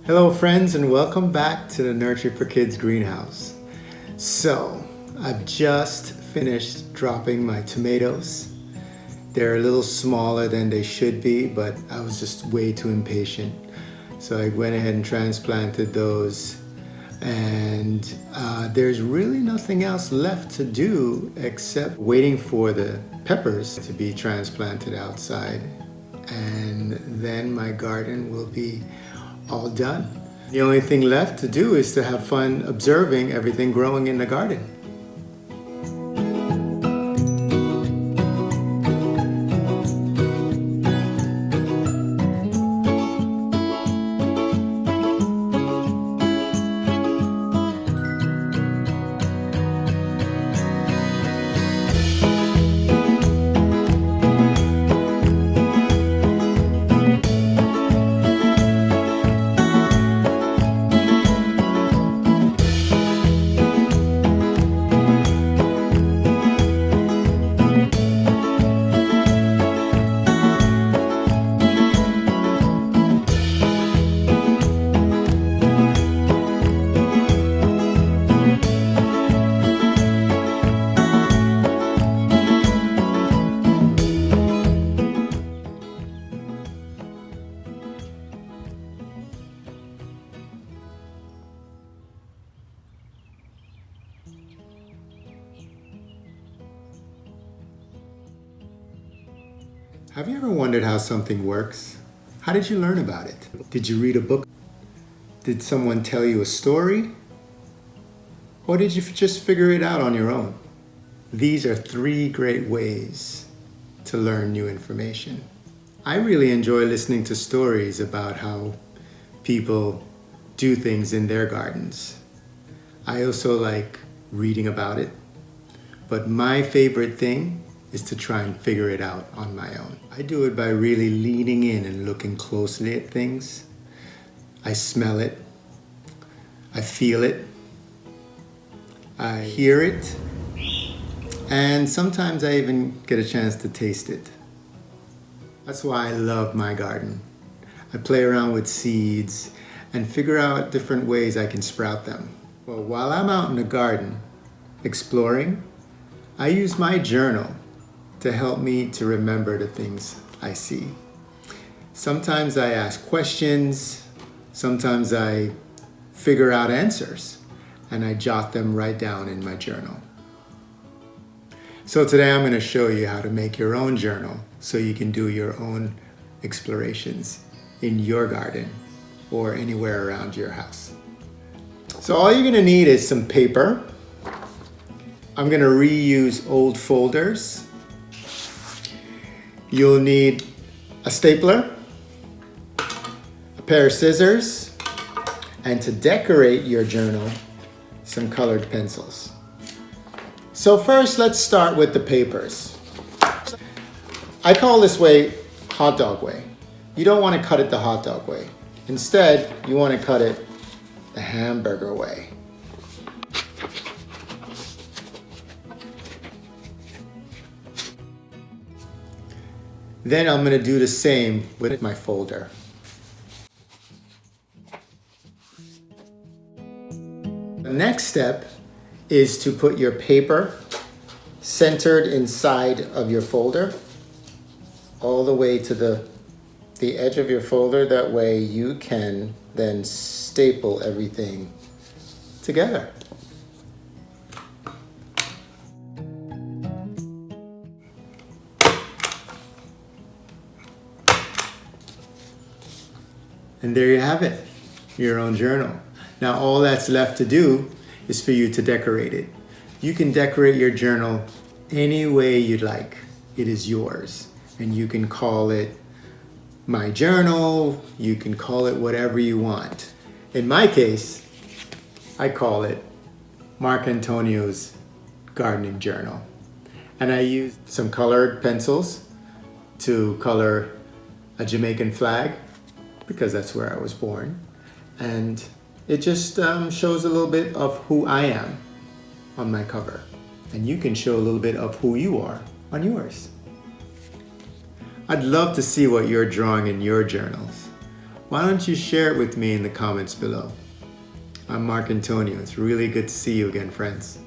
Hello friends, and welcome back to the Nurture for Kids greenhouse. So, I've just finished dropping my tomatoes. They're a little smaller than they should be, but I was just way too impatient. So I went ahead and transplanted those, and there's really nothing else left to do except waiting for the peppers to be transplanted outside. And then my garden will be all done. The only thing left to do is to have fun observing everything growing in the garden. Have you ever wondered how something works? How did you learn about it? Did you read a book? Did someone tell you a story? Or did you just figure it out on your own? These are 3 great ways to learn new information. I really enjoy listening to stories about how people do things in their gardens. I also like reading about it, but my favorite thing is to try and figure it out on my own. I do it by really leaning in and looking closely at things. I smell it, I feel it, I hear it, and sometimes I even get a chance to taste it. That's why I love my garden. I play around with seeds and figure out different ways I can sprout them. Well, while I'm out in the garden exploring, I use my journal to help me to remember the things I see. Sometimes I ask questions, sometimes I figure out answers, and I jot them right down in my journal. So today I'm going to show you how to make your own journal so you can do your own explorations in your garden or anywhere around your house. So all you're going to need is some paper. I'm going to reuse old folders. You'll need a stapler, a pair of scissors, and to decorate your journal, some colored pencils. So first, let's start with the papers. I call this way hot dog way. You don't want to cut it the hot dog way. Instead, you want to cut it the hamburger way. Then I'm going to do the same with my folder. The next step is to put your paper centered inside of your folder, all the way to the edge of your folder. That way you can then staple everything together. And there you have it, your own journal. Now all that's left to do is for you to decorate it. You can decorate your journal any way you'd like. It is yours. And you can call it My Journal, you can call it whatever you want. In my case, I call it Mark Antonio's Gardening Journal. And I used some colored pencils to color a Jamaican flag, because that's where I was born. And it just shows a little bit of who I am on my cover. And you can show a little bit of who you are on yours. I'd love to see what you're drawing in your journals. Why don't you share it with me in the comments below? I'm Mark Antonio. It's really good to see you again, friends.